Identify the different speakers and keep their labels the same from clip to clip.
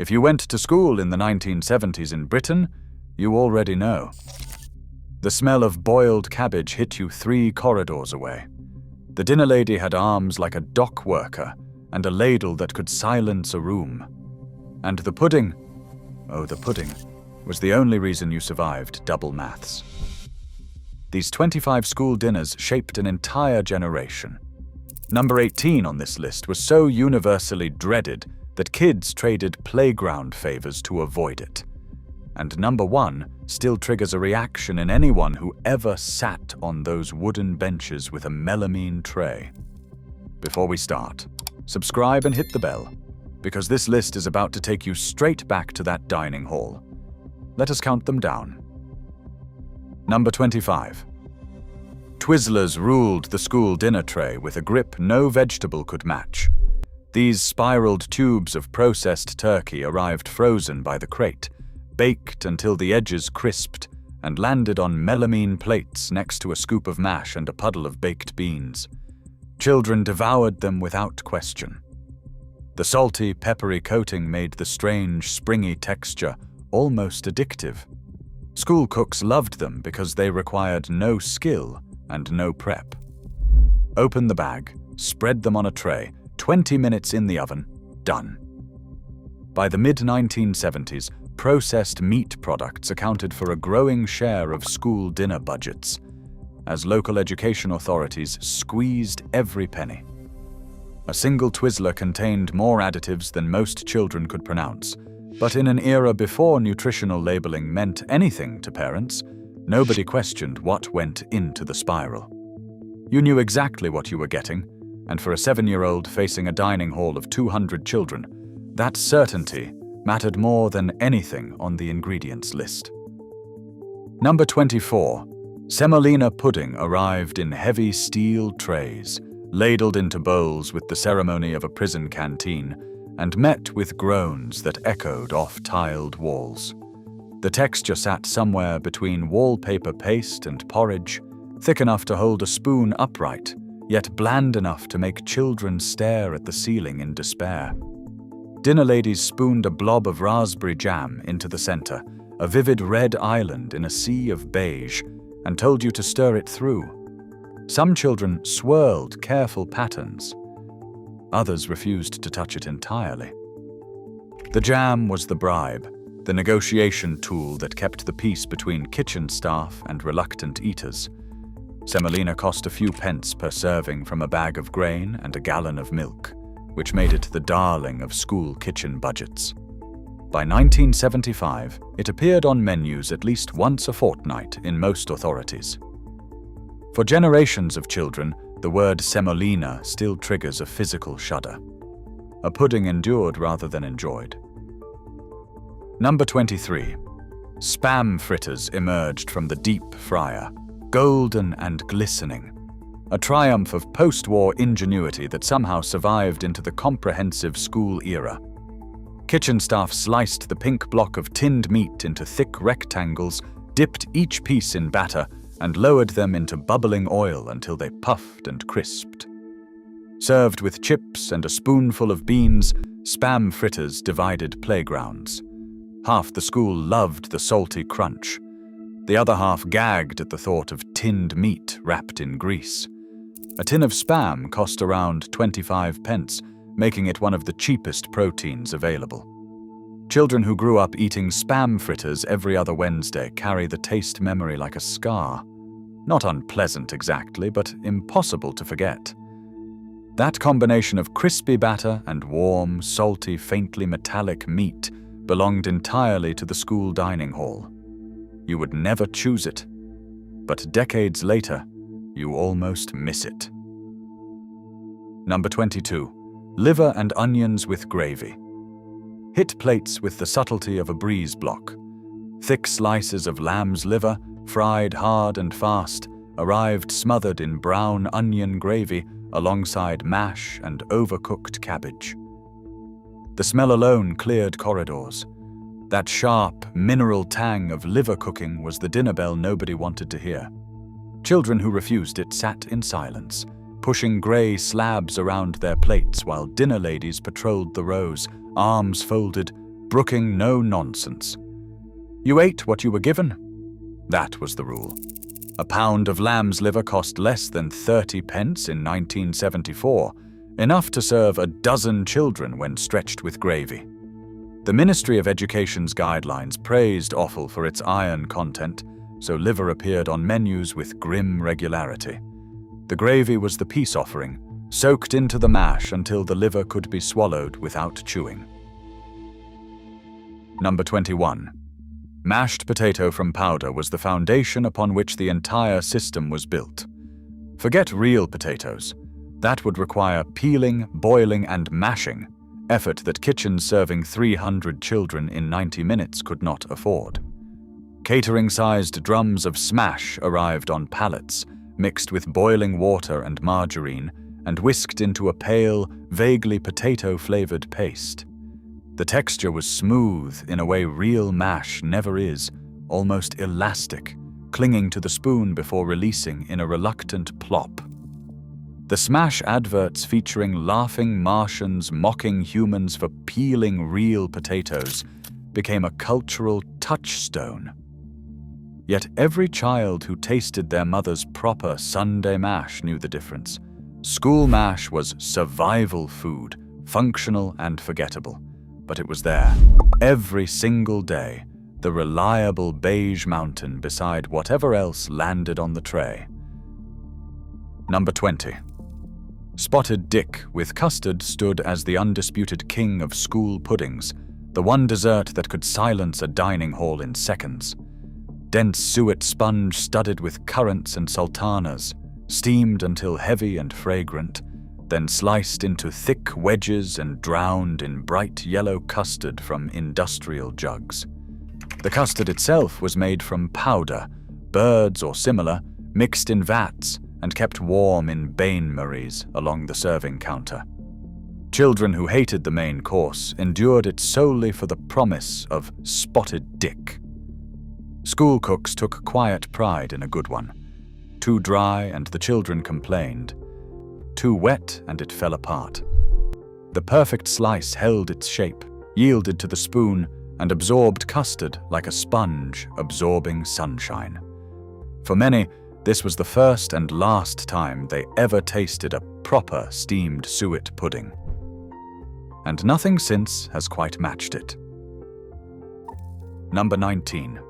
Speaker 1: If you went to school in the 1970s in Britain, you already know. The smell of boiled cabbage hit you 3 corridors away. The dinner lady had arms like a dock worker and a ladle that could silence a room. And the pudding, oh, the pudding, was the only reason you survived double maths. These 25 school dinners shaped an entire generation. Number 18 on this list was so universally dreaded that kids traded playground favors to avoid it. And number 1 still triggers a reaction in anyone who ever sat on those wooden benches with a melamine tray. Before we start, subscribe and hit the bell, because this list is about to take you straight back to that dining hall. Let us count them down. Number 25. Twizzlers ruled the school dinner tray with a grip no vegetable could match. These spiraled tubes of processed turkey arrived frozen by the crate, baked until the edges crisped, and landed on melamine plates next to a scoop of mash and a puddle of baked beans. Children devoured them without question. The salty, peppery coating made the strange, springy texture almost addictive. School cooks loved them because they required no skill and no prep. Open the bag, spread them on a tray, 20 minutes in the oven, done. By the mid-1970s, processed meat products accounted for a growing share of school dinner budgets, as local education authorities squeezed every penny. A single Twizzler contained more additives than most children could pronounce, but in an era before nutritional labeling meant anything to parents, nobody questioned what went into the spiral. You knew exactly what you were getting, and for a 7-year-old facing a dining hall of 200 children, that certainty mattered more than anything on the ingredients list. Number 24. Semolina pudding arrived in heavy steel trays, ladled into bowls with the ceremony of a prison canteen, and met with groans that echoed off tiled walls. The texture sat somewhere between wallpaper paste and porridge, thick enough to hold a spoon upright, yet bland enough to make children stare at the ceiling in despair. Dinner ladies spooned a blob of raspberry jam into the center, a vivid red island in a sea of beige, and told you to stir it through. Some children swirled careful patterns. Others refused to touch it entirely. The jam was the bribe, the negotiation tool that kept the peace between kitchen staff and reluctant eaters. Semolina cost a few pence per serving from a bag of grain and a gallon of milk, which made it the darling of school kitchen budgets. By 1975, it appeared on menus at least once a fortnight in most authorities. For generations of children, the word semolina still triggers a physical shudder. A pudding endured rather than enjoyed. Number 23. Spam fritters emerged from the deep fryer, golden and glistening. A triumph of post-war ingenuity that somehow survived into the comprehensive school era. Kitchen staff sliced the pink block of tinned meat into thick rectangles, dipped each piece in batter, and lowered them into bubbling oil until they puffed and crisped. Served with chips and a spoonful of beans, spam fritters divided playgrounds. Half the school loved the salty crunch. The other half gagged at the thought of tinned meat wrapped in grease. A tin of spam cost around 25 pence, making it one of the cheapest proteins available. Children who grew up eating spam fritters every other Wednesday carry the taste memory like a scar. Not unpleasant exactly, but impossible to forget. That combination of crispy batter and warm, salty, faintly metallic meat belonged entirely to the school dining hall. You would never choose it, but decades later, you almost miss it. Number 22. Liver and onions with gravy. Hit plates with the subtlety of a breeze block. Thick slices of lamb's liver, fried hard and fast, arrived smothered in brown onion gravy alongside mash and overcooked cabbage. The smell alone cleared corridors. That sharp, mineral tang of liver cooking was the dinner bell nobody wanted to hear. Children who refused it sat in silence, pushing grey slabs around their plates while dinner ladies patrolled the rows, arms folded, brooking no nonsense. You ate what you were given. That was the rule. A pound of lamb's liver cost less than 30 pence in 1974, enough to serve a dozen children when stretched with gravy. The Ministry of Education's guidelines praised offal for its iron content, so liver appeared on menus with grim regularity. The gravy was the peace offering, soaked into the mash until the liver could be swallowed without chewing. Number 21. Mashed potato from powder was the foundation upon which the entire system was built. Forget real potatoes. That would require peeling, boiling, and mashing, effort that kitchens serving 300 children in 90 minutes could not afford. Catering-sized drums of smash arrived on pallets, mixed with boiling water and margarine, and whisked into a pale, vaguely potato-flavored paste. The texture was smooth in a way real mash never is, almost elastic, clinging to the spoon before releasing in a reluctant plop. The smash adverts featuring laughing Martians mocking humans for peeling real potatoes became a cultural touchstone. Yet every child who tasted their mother's proper Sunday mash knew the difference. School mash was survival food, functional and forgettable. But it was there, every single day, the reliable beige mountain beside whatever else landed on the tray. Number 20. Spotted Dick with custard stood as the undisputed king of school puddings, the one dessert that could silence a dining hall in seconds. Dense suet sponge studded with currants and sultanas, steamed until heavy and fragrant, then sliced into thick wedges and drowned in bright yellow custard from industrial jugs. The custard itself was made from powder, birds or similar, mixed in vats and kept warm in bain-maries along the serving counter. Children who hated the main course endured it solely for the promise of spotted dick. School cooks took quiet pride in a good one. Too dry and the children complained. Too wet and it fell apart. The perfect slice held its shape, yielded to the spoon, and absorbed custard like a sponge absorbing sunshine. For many, this was the first and last time they ever tasted a proper steamed suet pudding. And nothing since has quite matched it. Number 19.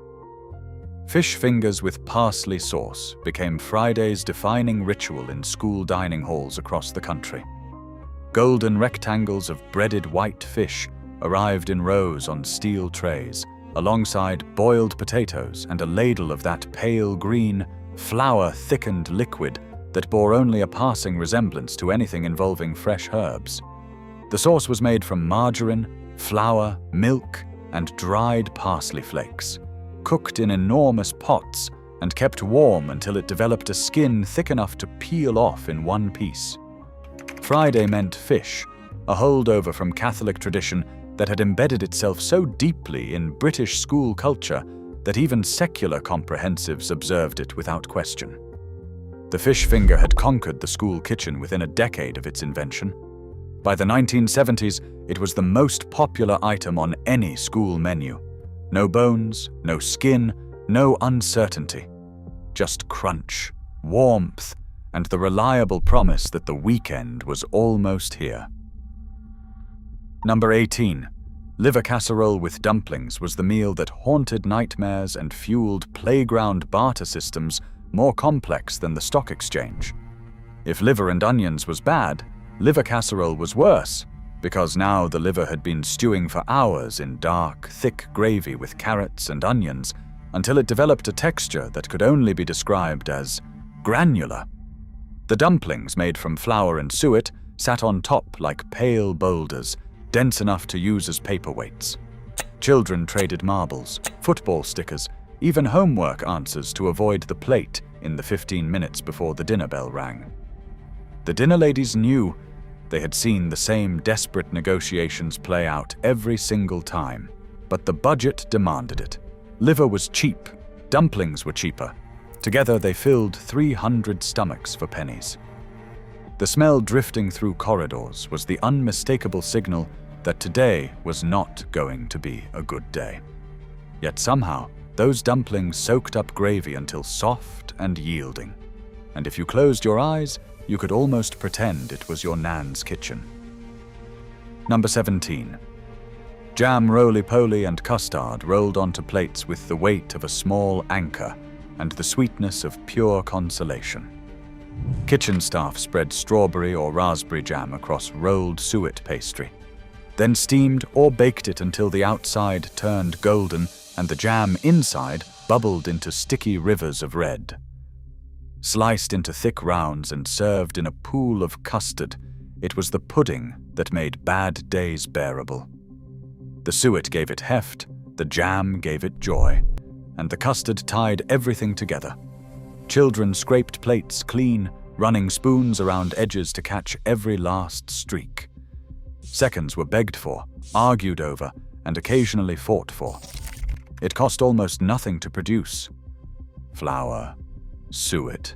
Speaker 1: Fish fingers with parsley sauce became Friday's defining ritual in school dining halls across the country. Golden rectangles of breaded white fish arrived in rows on steel trays, alongside boiled potatoes and a ladle of that pale green, flour-thickened liquid that bore only a passing resemblance to anything involving fresh herbs. The sauce was made from margarine, flour, milk, and dried parsley flakes, cooked in enormous pots and kept warm until it developed a skin thick enough to peel off in one piece. Friday meant fish, a holdover from Catholic tradition that had embedded itself so deeply in British school culture that even secular comprehensives observed it without question. The fish finger had conquered the school kitchen within a decade of its invention. By the 1970s, it was the most popular item on any school menu. No bones, no skin, no uncertainty. Just crunch, warmth, and the reliable promise that the weekend was almost here. Number 18. Liver casserole with dumplings was the meal that haunted nightmares and fueled playground barter systems more complex than the stock exchange. If liver and onions was bad, liver casserole was worse, because now the liver had been stewing for hours in dark, thick gravy with carrots and onions until it developed a texture that could only be described as granular. The dumplings, made from flour and suet, sat on top like pale boulders, dense enough to use as paperweights. Children traded marbles, football stickers, even homework answers to avoid the plate in the 15 minutes before the dinner bell rang. The dinner ladies knew. They had seen the same desperate negotiations play out every single time, but the budget demanded it. Liver was cheap, dumplings were cheaper. Together they filled 300 stomachs for pennies. The smell drifting through corridors was the unmistakable signal that today was not going to be a good day. Yet somehow, those dumplings soaked up gravy until soft and yielding. And if you closed your eyes, you could almost pretend it was your Nan's kitchen. Number 17. Jam, roly-poly, and custard rolled onto plates with the weight of a small anchor and the sweetness of pure consolation. Kitchen staff spread strawberry or raspberry jam across rolled suet pastry, then steamed or baked it until the outside turned golden and the jam inside bubbled into sticky rivers of red. Sliced into thick rounds and served in a pool of custard, it was the pudding that made bad days bearable. The suet gave it heft, the jam gave it joy, and the custard tied everything together. Children scraped plates clean, running spoons around edges to catch every last streak. Seconds were begged for, argued over, and occasionally fought for. It cost almost nothing to produce. Flour, suet,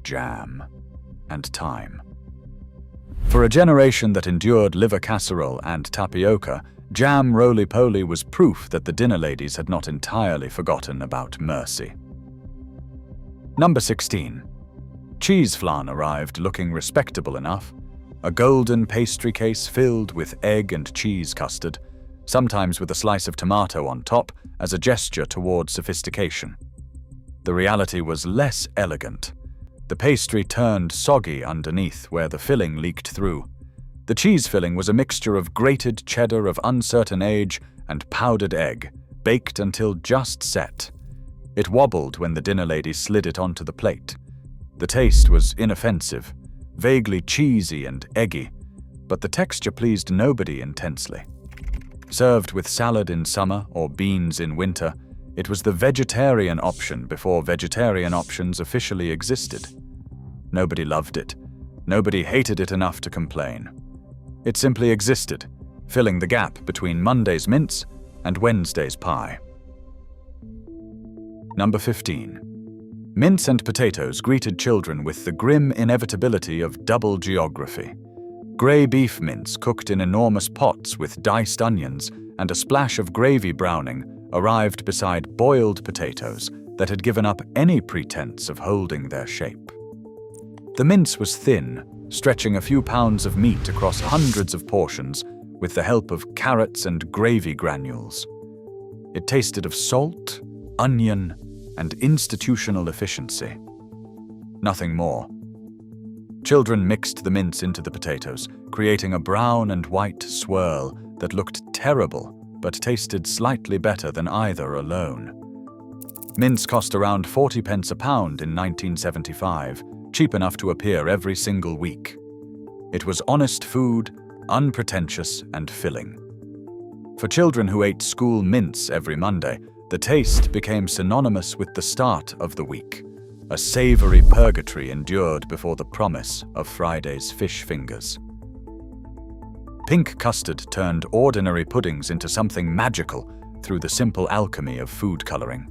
Speaker 1: jam, and time. For a generation that endured liver casserole and tapioca, jam roly-poly was proof that the dinner ladies had not entirely forgotten about mercy. Number 16. Cheese flan arrived looking respectable enough. A golden pastry case filled with egg and cheese custard, sometimes with a slice of tomato on top as a gesture toward sophistication. The reality was less elegant. The pastry turned soggy underneath where the filling leaked through. The cheese filling was a mixture of grated cheddar of uncertain age and powdered egg, baked until just set. It wobbled when the dinner lady slid it onto the plate. The taste was inoffensive, vaguely cheesy and eggy, but the texture pleased nobody intensely. Served with salad in summer or beans in winter, it was the vegetarian option before vegetarian options officially existed. Nobody loved it. Nobody hated it enough to complain. It simply existed, filling the gap between Monday's mince and Wednesday's pie. Number 15. Mince and potatoes greeted children with the grim inevitability of double geography. Grey beef mince cooked in enormous pots with diced onions and a splash of gravy browning arrived beside boiled potatoes that had given up any pretense of holding their shape. The mince was thin, stretching a few pounds of meat across hundreds of portions with the help of carrots and gravy granules. It tasted of salt, onion, and institutional efficiency. Nothing more. Children mixed the mince into the potatoes, creating a brown and white swirl that looked terrible but tasted slightly better than either alone. Mince cost around 40 pence a pound in 1975, cheap enough to appear every single week. It was honest food, unpretentious and filling. For children who ate school mince every Monday, the taste became synonymous with the start of the week, a savory purgatory endured before the promise of Friday's fish fingers. Pink custard turned ordinary puddings into something magical through the simple alchemy of food coloring.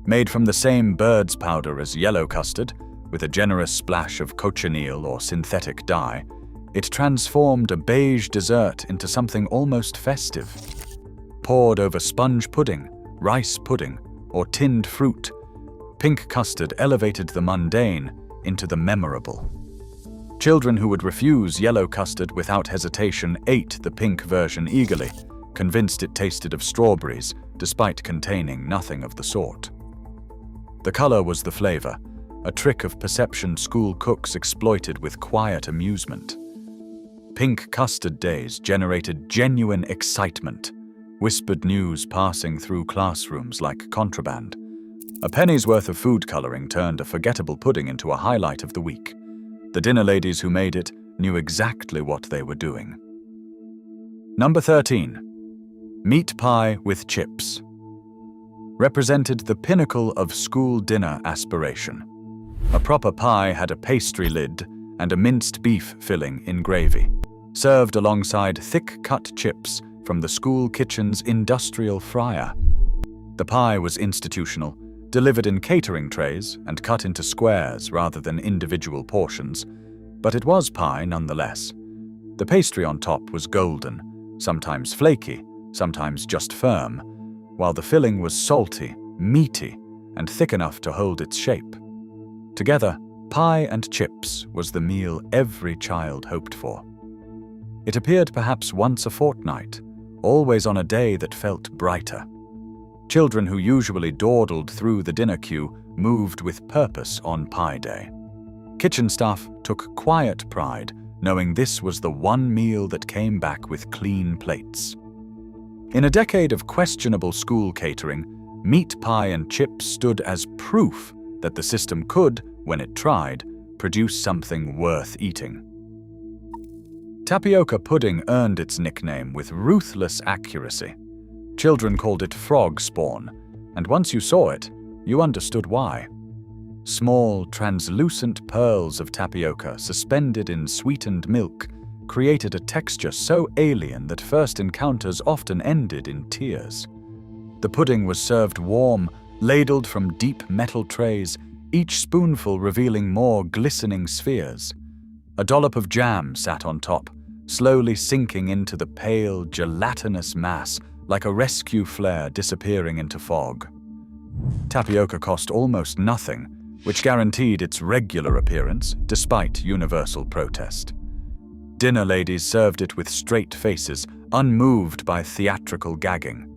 Speaker 1: Made from the same bird's powder as yellow custard, with a generous splash of cochineal or synthetic dye, it transformed a beige dessert into something almost festive. Poured over sponge pudding, rice pudding, or tinned fruit, pink custard elevated the mundane into the memorable. Children who would refuse yellow custard without hesitation ate the pink version eagerly, convinced it tasted of strawberries, despite containing nothing of the sort. The color was the flavor, a trick of perception school cooks exploited with quiet amusement. Pink custard days generated genuine excitement, whispered news passing through classrooms like contraband. A penny's worth of food coloring turned a forgettable pudding into a highlight of the week. The dinner ladies who made it knew exactly what they were doing. Number 13. Meat pie with chips. Represented the pinnacle of school dinner aspiration. A proper pie had a pastry lid and a minced beef filling in gravy, served alongside thick-cut chips from the school kitchen's industrial fryer. The pie was institutional, delivered in catering trays and cut into squares rather than individual portions, but it was pie nonetheless. The pastry on top was golden, sometimes flaky, sometimes just firm, while the filling was salty, meaty, and thick enough to hold its shape. Together, pie and chips was the meal every child hoped for. It appeared perhaps once a fortnight, always on a day that felt brighter. Children who usually dawdled through the dinner queue moved with purpose on Pie Day. Kitchen staff took quiet pride, knowing this was the one meal that came back with clean plates. In a decade of questionable school catering, meat pie and chips stood as proof that the system could, when it tried, produce something worth eating. Tapioca pudding earned its nickname with ruthless accuracy. Children called it frog spawn, and once you saw it, you understood why. Small, translucent pearls of tapioca suspended in sweetened milk created a texture so alien that first encounters often ended in tears. The pudding was served warm, ladled from deep metal trays, each spoonful revealing more glistening spheres. A dollop of jam sat on top, slowly sinking into the pale, gelatinous mass like a rescue flare disappearing into fog. Tapioca cost almost nothing, which guaranteed its regular appearance despite universal protest. Dinner ladies served it with straight faces, unmoved by theatrical gagging.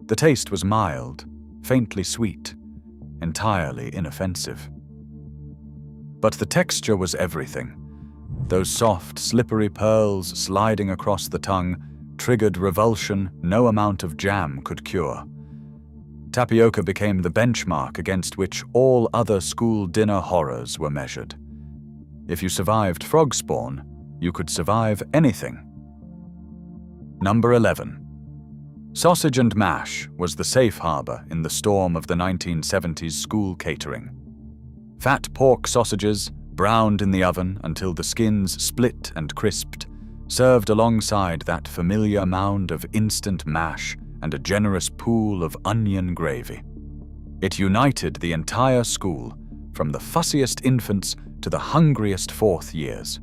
Speaker 1: The taste was mild, faintly sweet, entirely inoffensive. But the texture was everything. Those soft, slippery pearls sliding across the tongue triggered revulsion no amount of jam could cure. Tapioca became the benchmark against which all other school dinner horrors were measured. If you survived frog spawn, you could survive anything. Number 11. Sausage and mash was the safe harbor in the storm of the 1970s school catering. Fat pork sausages, browned in the oven until the skins split and crisped, served alongside that familiar mound of instant mash and a generous pool of onion gravy. It united the entire school, from the fussiest infants to the hungriest fourth years.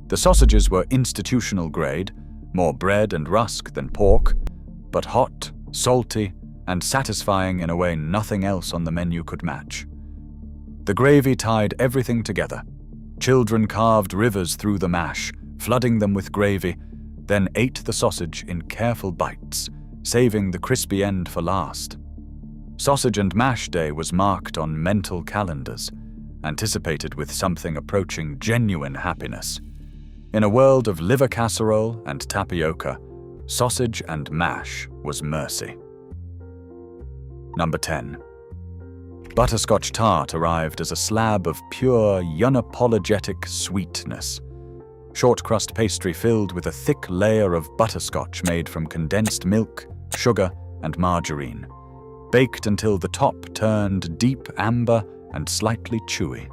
Speaker 1: The sausages were institutional grade, more bread and rusk than pork, but hot, salty, and satisfying in a way nothing else on the menu could match. The gravy tied everything together. Children carved rivers through the mash, flooding them with gravy, then ate the sausage in careful bites, saving the crispy end for last. Sausage and Mash Day was marked on mental calendars, anticipated with something approaching genuine happiness. In a world of liver casserole and tapioca, sausage and mash was mercy. Number 10. Butterscotch tart arrived as a slab of pure, unapologetic sweetness. Short crust pastry filled with a thick layer of butterscotch made from condensed milk, sugar, and margarine, baked until the top turned deep amber and slightly chewy.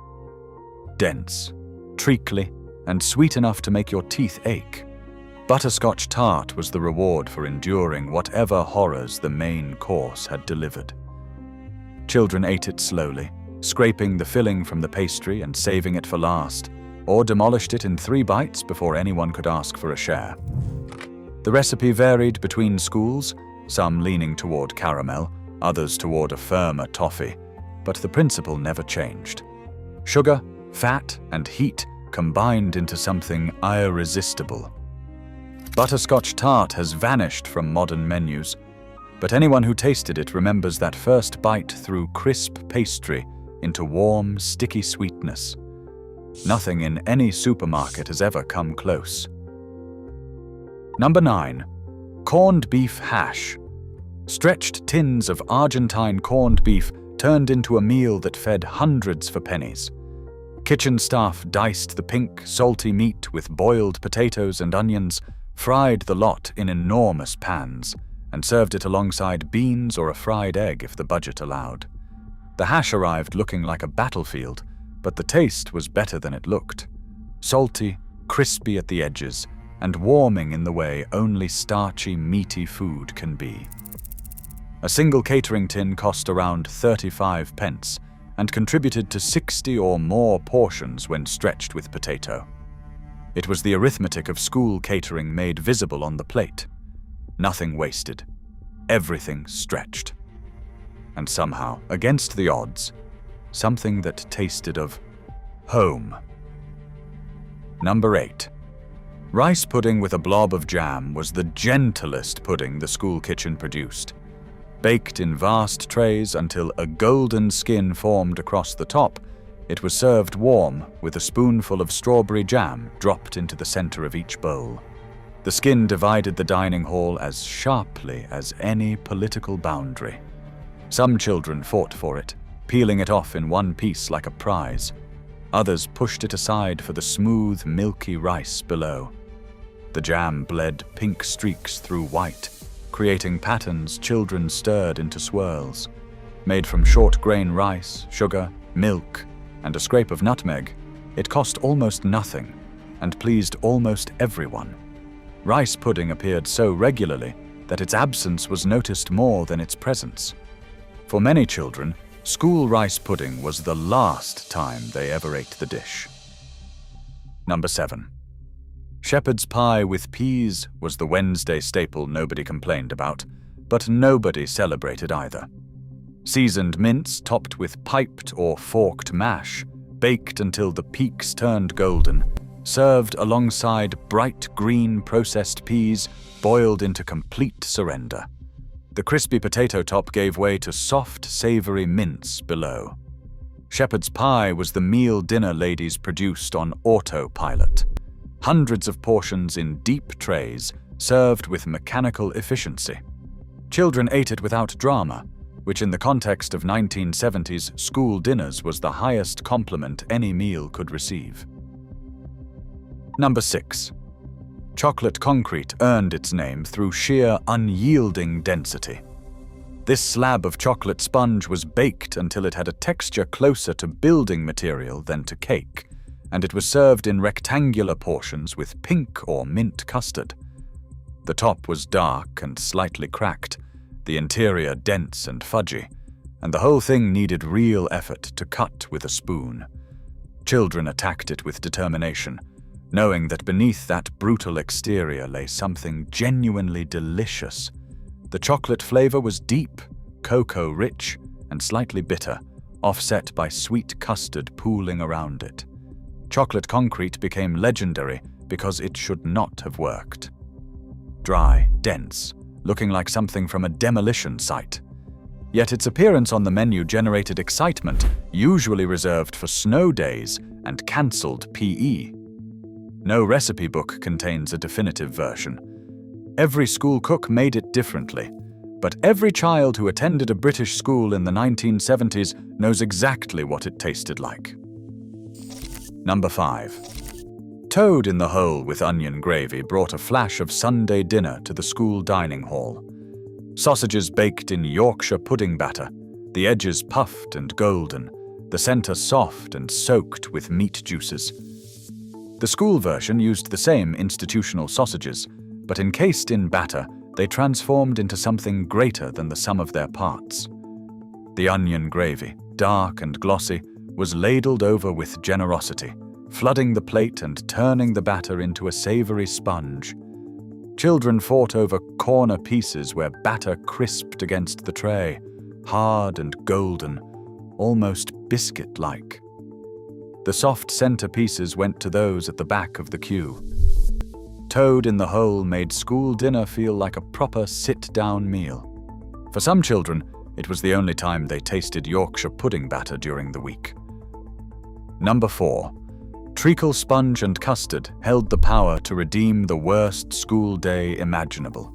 Speaker 1: Dense, treacly, and sweet enough to make your teeth ache, butterscotch tart was the reward for enduring whatever horrors the main course had delivered. Children ate it slowly, scraping the filling from the pastry and saving it for last, or demolished it in 3 bites before anyone could ask for a share. The recipe varied between schools, some leaning toward caramel, others toward a firmer toffee, but the principle never changed. Sugar, fat, and heat combined into something irresistible. Butterscotch tart has vanished from modern menus, but anyone who tasted it remembers that first bite through crisp pastry into warm, sticky sweetness. Nothing in any supermarket has ever come close. Number 9. Corned beef hash. Stretched tins of Argentine corned beef turned into a meal that fed hundreds for pennies. Kitchen staff diced the pink, salty meat with boiled potatoes and onions, fried the lot in enormous pans, and served it alongside beans or a fried egg if the budget allowed. The hash arrived looking like a battlefield, but the taste was better than it looked. Salty, crispy at the edges, and warming in the way only starchy, meaty food can be. A single catering tin cost around 35 pence and contributed to 60 or more portions when stretched with potato. It was the arithmetic of school catering made visible on the plate. Nothing wasted. Everything stretched. And somehow, against the odds, something that tasted of home. Number 8. Rice pudding with a blob of jam was the gentlest pudding the school kitchen produced. Baked in vast trays until a golden skin formed across the top, it was served warm with a spoonful of strawberry jam dropped into the center of each bowl. The skin divided the dining hall as sharply as any political boundary. Some children fought for it, peeling it off in one piece like a prize. Others pushed it aside for the smooth, milky rice below. The jam bled pink streaks through white, creating patterns children stirred into swirls. Made from short-grain rice, sugar, milk, and a scrape of nutmeg, it cost almost nothing and pleased almost everyone. Rice pudding appeared so regularly that its absence was noticed more than its presence. For many children, school rice pudding was the last time they ever ate the dish. Number 7. Shepherd's pie with peas was the Wednesday staple nobody complained about, but nobody celebrated either. Seasoned mince topped with piped or forked mash, baked until the peaks turned golden, served alongside bright green processed peas boiled into complete surrender. The crispy potato top gave way to soft, savory mince below. Shepherd's pie was the meal dinner ladies produced on autopilot. Hundreds of portions in deep trays, served with mechanical efficiency. Children ate it without drama, which in the context of 1970s school dinners was the highest compliment any meal could receive. Number 6. Chocolate concrete earned its name through sheer unyielding density. This slab of chocolate sponge was baked until it had a texture closer to building material than to cake, and it was served in rectangular portions with pink or mint custard. The top was dark and slightly cracked, the interior dense and fudgy, and the whole thing needed real effort to cut with a spoon. Children attacked it with determination, knowing that beneath that brutal exterior lay something genuinely delicious. The chocolate flavor was deep, cocoa-rich, and slightly bitter, offset by sweet custard pooling around it. Chocolate concrete became legendary because it should not have worked. Dry, dense, looking like something from a demolition site. Yet its appearance on the menu generated excitement, usually reserved for snow days and cancelled PE. No recipe book contains a definitive version. Every school cook made it differently, but every child who attended a British school in the 1970s knows exactly what it tasted like. Number 5. Toad in the hole with onion gravy brought a flash of Sunday dinner to the school dining hall. Sausages baked in Yorkshire pudding batter, the edges puffed and golden, the center soft and soaked with meat juices. The school version used the same institutional sausages, but encased in batter, they transformed into something greater than the sum of their parts. The onion gravy, dark and glossy, was ladled over with generosity, flooding the plate and turning the batter into a savory sponge. Children fought over corner pieces where batter crisped against the tray, hard and golden, almost biscuit-like. The soft center pieces went to those at the back of the queue. Toad in the hole made school dinner feel like a proper sit-down meal. For some children, it was the only time they tasted Yorkshire pudding batter during the week. Number 4. Treacle sponge and custard held the power to redeem the worst school day imaginable.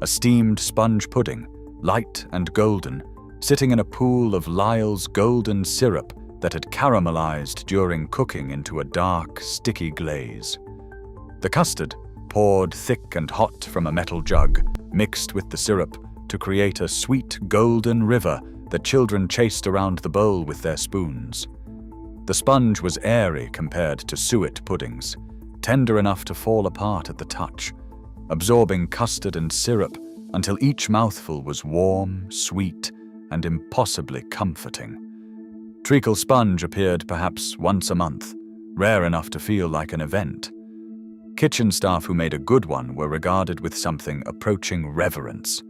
Speaker 1: A steamed sponge pudding, light and golden, sitting in a pool of Lyle's golden syrup that had caramelized during cooking into a dark, sticky glaze. The custard, poured thick and hot from a metal jug, mixed with the syrup to create a sweet golden river that children chased around the bowl with their spoons. The sponge was airy compared to suet puddings, tender enough to fall apart at the touch, absorbing custard and syrup until each mouthful was warm, sweet, and impossibly comforting. Treacle sponge appeared perhaps once a month, rare enough to feel like an event. Kitchen staff who made a good one were regarded with something approaching reverence.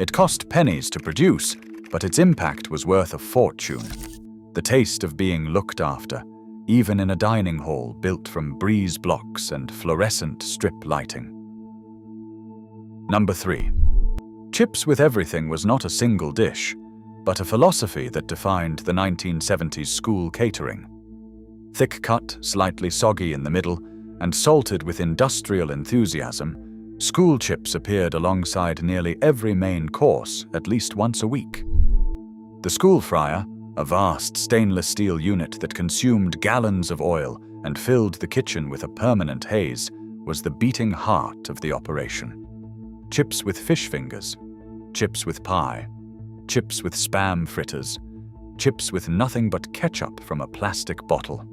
Speaker 1: It cost pennies to produce, but its impact was worth a fortune. The taste of being looked after, even in a dining hall built from breeze blocks and fluorescent strip lighting. Number 3. Chips with everything was not a single dish, but a philosophy that defined the 1970s school catering. Thick cut, slightly soggy in the middle, and salted with industrial enthusiasm, school chips appeared alongside nearly every main course at least once a week. The school fryer, a vast stainless steel unit that consumed gallons of oil and filled the kitchen with a permanent haze, was the beating heart of the operation. Chips with fish fingers, chips with pie, chips with Spam fritters, chips with nothing but ketchup from a plastic bottle.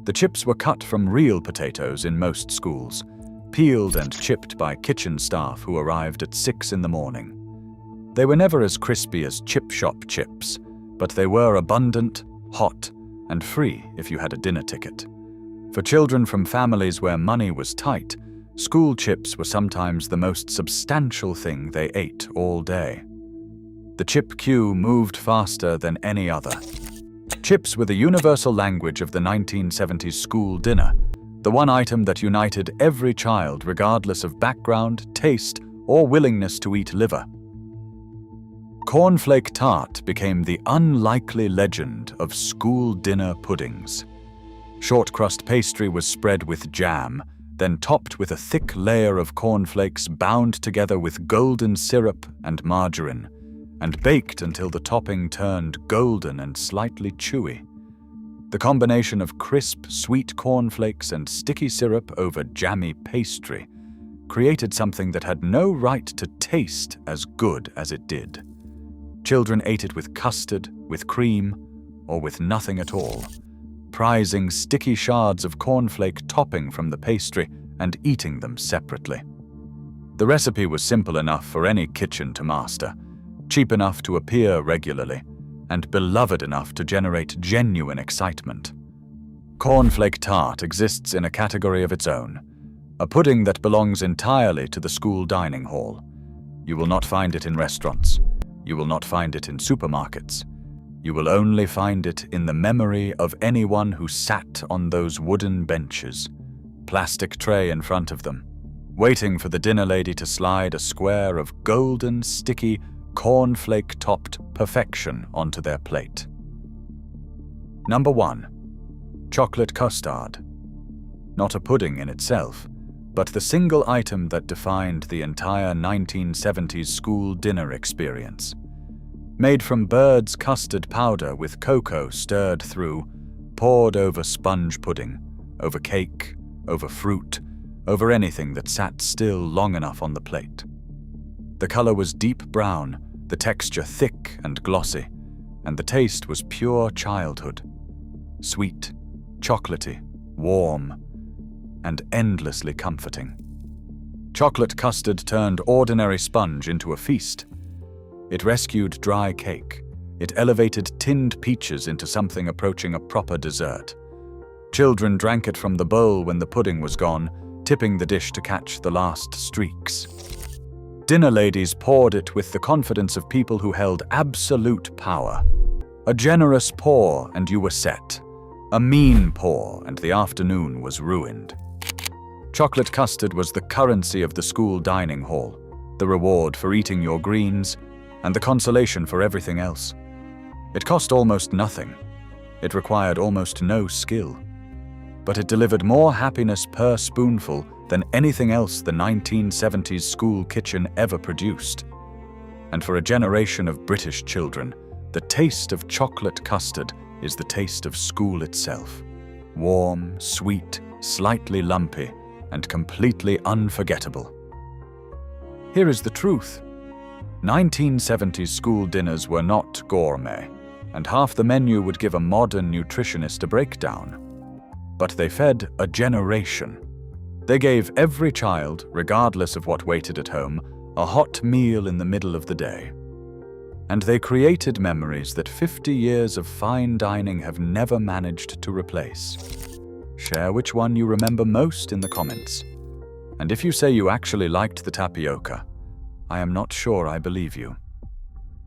Speaker 1: The chips were cut from real potatoes in most schools, peeled and chipped by kitchen staff who arrived at 6 in the morning. They were never as crispy as chip shop chips, but they were abundant, hot, and free if you had a dinner ticket. For children from families where money was tight, school chips were sometimes the most substantial thing they ate all day. The chip queue moved faster than any other. Chips were the universal language of the 1970s school dinner, the one item that united every child regardless of background, taste, or willingness to eat liver. Cornflake tart became the unlikely legend of school dinner puddings. Short crust pastry was spread with jam, then topped with a thick layer of cornflakes bound together with golden syrup and margarine, and baked until the topping turned golden and slightly chewy. The combination of crisp, sweet cornflakes and sticky syrup over jammy pastry created something that had no right to taste as good as it did. Children ate it with custard, with cream, or with nothing at all, prizing sticky shards of cornflake topping from the pastry and eating them separately. The recipe was simple enough for any kitchen to master, cheap enough to appear regularly, and beloved enough to generate genuine excitement. Cornflake tart exists in a category of its own, a pudding that belongs entirely to the school dining hall. You will not find it in restaurants. You will not find it in supermarkets. You will only find it in the memory of anyone who sat on those wooden benches, plastic tray in front of them, waiting for the dinner lady to slide a square of golden, sticky, cornflake-topped perfection onto their plate. Number 1. Chocolate custard. Not a pudding in itself, but the single item that defined the entire 1970s school dinner experience. Made from bird's custard powder with cocoa stirred through, poured over sponge pudding, over cake, over fruit, over anything that sat still long enough on the plate. The color was deep brown, the texture thick and glossy, and the taste was pure childhood. Sweet, chocolatey, warm, and endlessly comforting. Chocolate custard turned ordinary sponge into a feast. It rescued dry cake. It elevated tinned peaches into something approaching a proper dessert. Children drank it from the bowl when the pudding was gone, tipping the dish to catch the last streaks. Dinner ladies poured it with the confidence of people who held absolute power. A generous pour and you were set. A mean pour and the afternoon was ruined. Chocolate custard was the currency of the school dining hall, the reward for eating your greens, and the consolation for everything else. It cost almost nothing. It required almost no skill. But it delivered more happiness per spoonful than anything else the 1970s school kitchen ever produced. And for a generation of British children, the taste of chocolate custard is the taste of school itself. Warm, sweet, slightly lumpy, and completely unforgettable. Here is the truth. 1970s school dinners were not gourmet, and half the menu would give a modern nutritionist a breakdown. But they fed a generation. They gave every child, regardless of what waited at home, a hot meal in the middle of the day. And they created memories that 50 years of fine dining have never managed to replace. Share which one you remember most in the comments. And if you say you actually liked the tapioca, I am not sure I believe you.